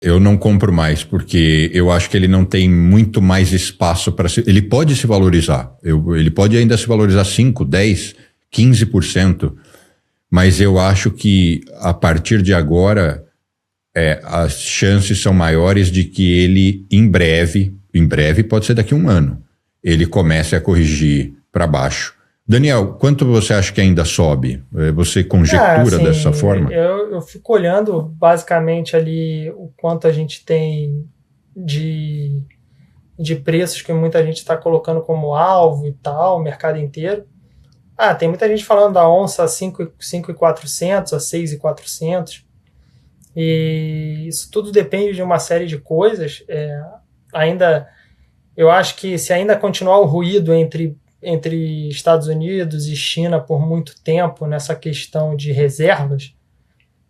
Eu não compro mais, porque eu acho que ele não tem muito mais espaço para se... Ele pode se valorizar. Ele pode ainda se valorizar 5, 10, 15%. Mas eu acho que a partir de agora, as chances são maiores de que ele, em breve pode ser daqui a um ano, ele comece a corrigir para baixo. Daniel, quanto você acha que ainda sobe? Você conjectura assim, dessa forma? Eu fico olhando basicamente ali o quanto a gente tem de preços que muita gente está colocando como alvo e tal, o mercado inteiro. Tem muita gente falando da onça a 5.400, a 6.400. E isso tudo depende de uma série de coisas. Eu acho que se ainda continuar o ruído entre Estados Unidos e China por muito tempo nessa questão de reservas,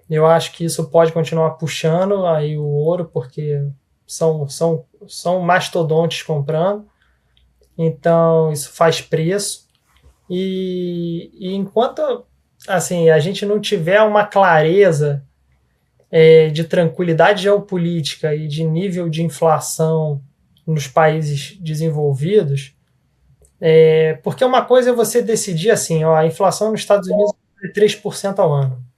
eu acho que isso pode continuar puxando aí o ouro, porque são mastodontes comprando, então isso faz preço. E enquanto assim, a gente não tiver uma clareza de tranquilidade geopolítica e de nível de inflação nos países desenvolvidos, porque uma coisa é você decidir assim, a inflação nos Estados Unidos é 3% ao ano.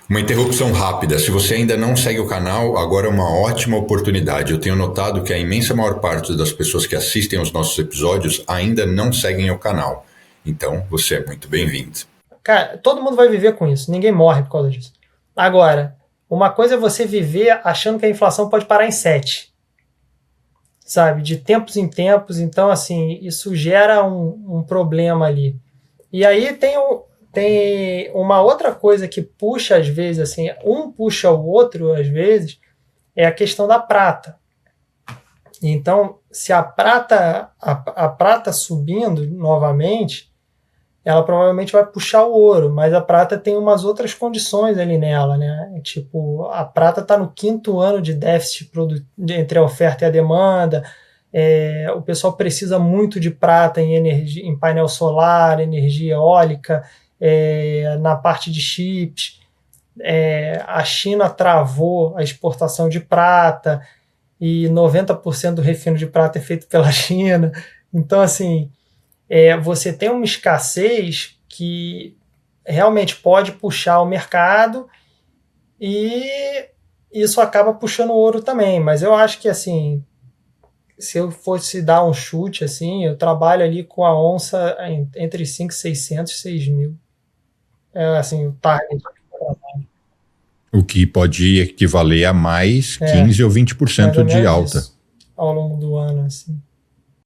Uma interrupção rápida. Se você ainda não segue o canal, agora é uma ótima oportunidade. Eu tenho notado que a imensa maior parte das pessoas que assistem aos nossos episódios ainda não seguem o canal. Então, você é muito bem-vindo. Cara, todo mundo vai viver com isso. Ninguém morre por causa disso. Agora, uma coisa é você viver achando que a inflação pode parar em 7. Sabe? De tempos em tempos. Então, assim, isso gera um problema ali. E aí tem uma outra coisa que puxa, às vezes, assim, um puxa o outro, às vezes, é a questão da prata. Então, se a prata subindo novamente, ela provavelmente vai puxar o ouro, mas a prata tem umas outras condições ali nela, né? Tipo, a prata está no 5º ano de déficit entre a oferta e a demanda. O pessoal precisa muito de prata em energia, em painel solar, energia eólica, na parte de chips. A China travou a exportação de prata e 90% do refino de prata é feito pela China. Então, assim, você tem uma escassez que realmente pode puxar o mercado e isso acaba puxando o ouro também. Mas eu acho que, assim, se eu fosse dar um chute, assim, eu trabalho ali com a onça entre 5.600 e 6.000. Assim, o target. O que pode equivaler a mais 15 ou 20% de alta. Ao longo do ano, assim.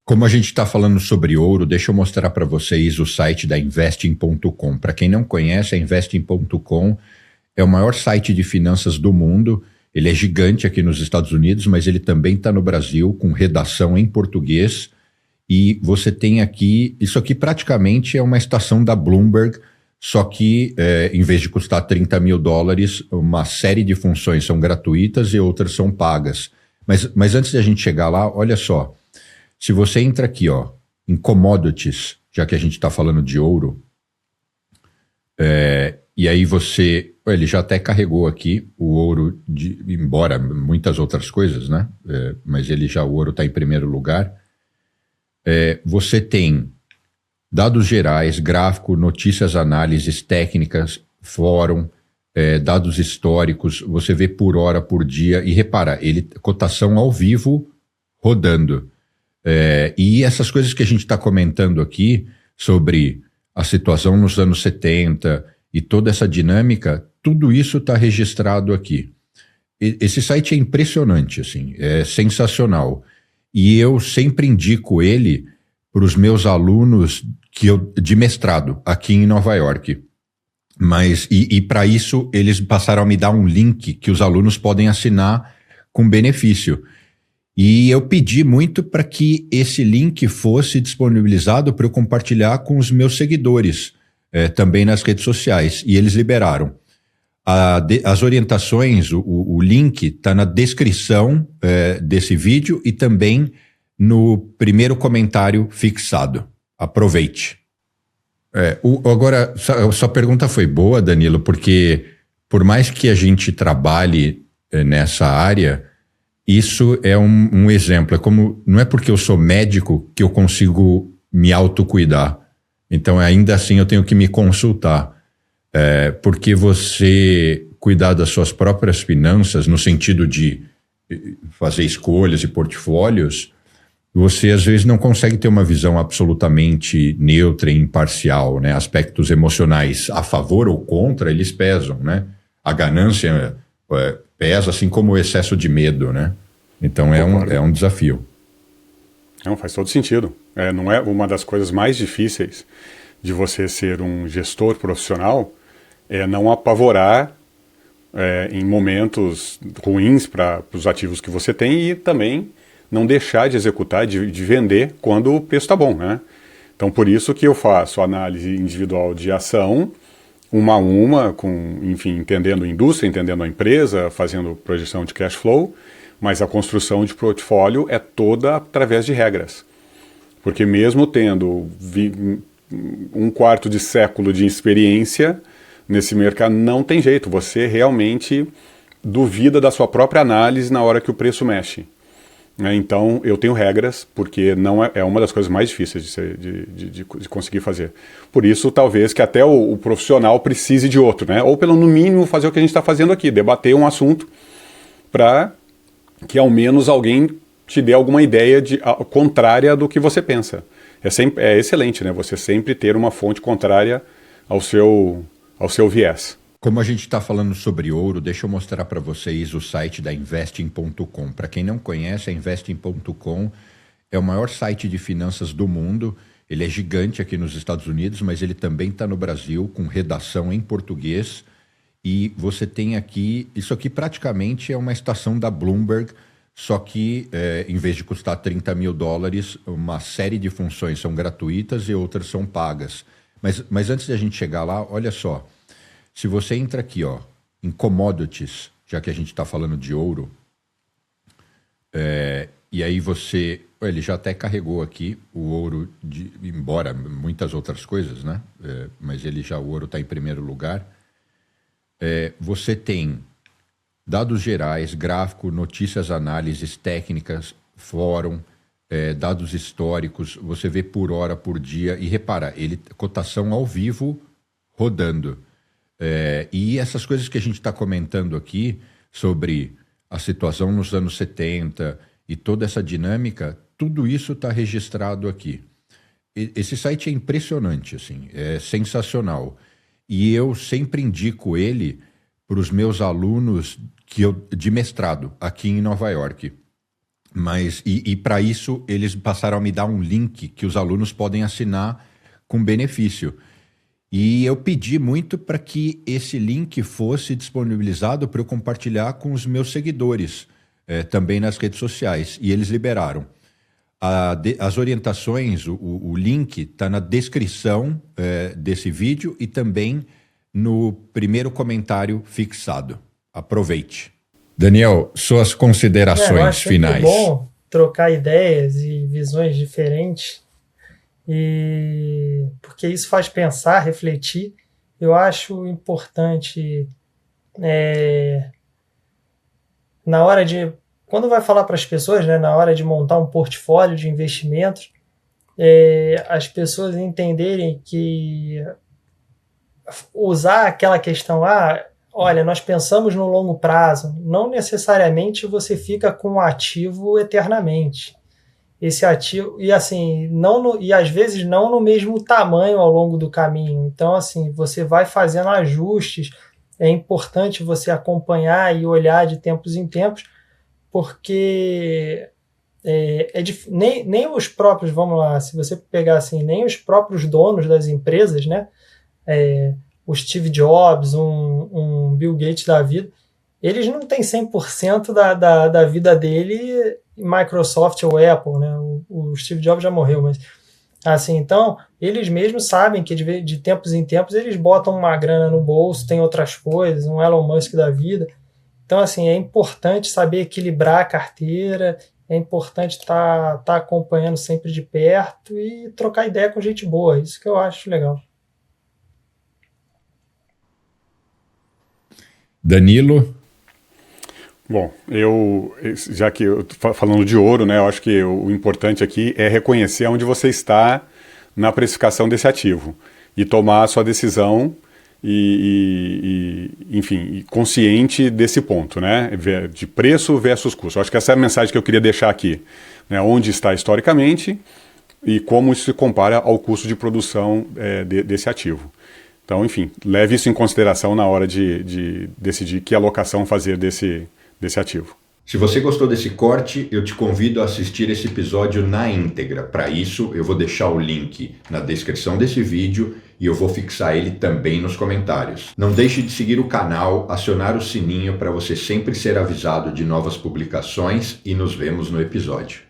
Como a gente está falando sobre ouro, deixa eu mostrar para vocês o site da Investing.com. Para quem não conhece, a Investing.com é o maior site de finanças do mundo. Ele é gigante aqui nos Estados Unidos, mas ele também está no Brasil, com redação em português. E você tem aqui, isso aqui praticamente é uma estação da Bloomberg, só que em vez de custar $30 mil, uma série de funções são gratuitas e outras são pagas. Mas antes de a gente chegar lá, olha só. Se você entra aqui, em commodities, já que a gente está falando de ouro, e aí ele já até carregou aqui o ouro, embora muitas outras coisas, né? Mas o ouro está em primeiro lugar. Você tem dados gerais, gráfico, notícias, análises técnicas, fórum, dados históricos, você vê por hora, por dia, e repara, cotação ao vivo rodando. E essas coisas que a gente está comentando aqui sobre a situação nos anos 70 e toda essa dinâmica, tudo isso está registrado aqui. Esse site é impressionante, assim, é sensacional. E eu sempre indico ele para os meus alunos de mestrado aqui em Nova York. E para isso eles passaram a me dar um link que os alunos podem assinar com benefício. E eu pedi muito para que esse link fosse disponibilizado para eu compartilhar com os meus seguidores, também nas redes sociais, e eles liberaram. As orientações, o link está na descrição desse vídeo e também no primeiro comentário fixado. Aproveite. Agora, sua pergunta foi boa, Danilo, porque por mais que a gente trabalhe nessa área, Isso é um exemplo. É como, não é porque eu sou médico que eu consigo me autocuidar. Então, ainda assim, eu tenho que me consultar. Porque você cuidar das suas próprias finanças, no sentido de fazer escolhas e portfólios, você às vezes não consegue ter uma visão absolutamente neutra e imparcial, né? Aspectos emocionais a favor ou contra, eles pesam, né? A ganância pesa, assim como o excesso de medo, né? Então é um desafio. Não, faz todo sentido. Não é uma das coisas mais difíceis de você ser um gestor profissional, é não apavorar em momentos ruins para os ativos que você tem e também não deixar de executar, de vender quando o preço está bom, né? Então, por isso que eu faço análise individual de ação, uma a uma, enfim, entendendo a indústria, entendendo a empresa, fazendo projeção de cash flow, mas a construção de portfólio é toda através de regras. Porque mesmo tendo um quarto de século de experiência nesse mercado, não tem jeito, você realmente duvida da sua própria análise na hora que o preço mexe. Então, eu tenho regras, porque não é uma das coisas mais difíceis de conseguir fazer. Por isso, talvez que até o profissional precise de outro, né? Ou pelo no mínimo fazer o que a gente está fazendo aqui, debater um assunto para que ao menos alguém te dê alguma ideia contrária do que você pensa. É excelente, né? Você sempre ter uma fonte contrária ao seu viés. Como a gente está falando sobre ouro, deixa eu mostrar para vocês o site da Investing.com. Para quem não conhece, a Investing.com é o maior site de finanças do mundo. Ele é gigante aqui nos Estados Unidos, mas ele também está no Brasil, com redação em português. E você tem aqui, isso aqui praticamente é uma estação da Bloomberg, só que em vez de custar $30 mil, uma série de funções são gratuitas e outras são pagas. Mas antes de a gente chegar lá, olha só. Se você entra aqui, ó, em commodities, já que a gente está falando de ouro, e aí ele já até carregou aqui o ouro, embora muitas outras coisas, né? Mas o ouro está em primeiro lugar. Você tem dados gerais, gráfico, notícias, análises técnicas, fórum, dados históricos, você vê por hora, por dia, e repara, cotação ao vivo rodando. E essas coisas que a gente está comentando aqui sobre a situação nos anos 70 e toda essa dinâmica, tudo isso está registrado aqui. Esse site é impressionante, assim, é sensacional. E eu sempre indico ele para os meus alunos de mestrado aqui em Nova York. E para isso eles passaram a me dar um link que os alunos podem assinar com benefício. E eu pedi muito para que esse link fosse disponibilizado para eu compartilhar com os meus seguidores, também nas redes sociais, e eles liberaram. As orientações, o link está na descrição desse vídeo e também no primeiro comentário fixado. Aproveite. Daniel, suas considerações eu acho finais. É bom trocar ideias e visões diferentes. Porque isso faz pensar, refletir. Eu acho importante na hora quando vai falar para as pessoas, né, na hora de montar um portfólio de investimentos, as pessoas entenderem que usar aquela questão, olha, nós pensamos no longo prazo, não necessariamente você fica com o ativo eternamente. Esse ativo, e assim, e às vezes não no mesmo tamanho ao longo do caminho. Então, assim, você vai fazendo ajustes. É importante você acompanhar e olhar de tempos em tempos, porque nem os próprios, vamos lá, se você pegar assim, nem os próprios donos das empresas, né? O Steve Jobs, um Bill Gates da vida, eles não têm 100% da vida dele Microsoft ou Apple, né? O Steve Jobs já morreu, mas assim, então eles mesmos sabem que de tempos em tempos eles botam uma grana no bolso, tem outras coisas, um Elon Musk da vida. Então, assim, é importante saber equilibrar a carteira, é importante estar acompanhando sempre de perto e trocar ideia com gente boa. Isso que eu acho legal. Danilo? Bom, já que eu tô falando de ouro, né, eu acho que o importante aqui é reconhecer onde você está na precificação desse ativo e tomar a sua decisão enfim, consciente desse ponto, né, de preço versus custo. Eu acho que essa é a mensagem que eu queria deixar aqui, né, onde está historicamente e como isso se compara ao custo de produção desse ativo. Então, enfim, leve isso em consideração na hora de decidir que alocação fazer desse ativo. Se você gostou desse corte, eu te convido a assistir esse episódio na íntegra. Para isso, eu vou deixar o link na descrição desse vídeo e eu vou fixar ele também nos comentários. Não deixe de seguir o canal, acionar o sininho para você sempre ser avisado de novas publicações e nos vemos no episódio.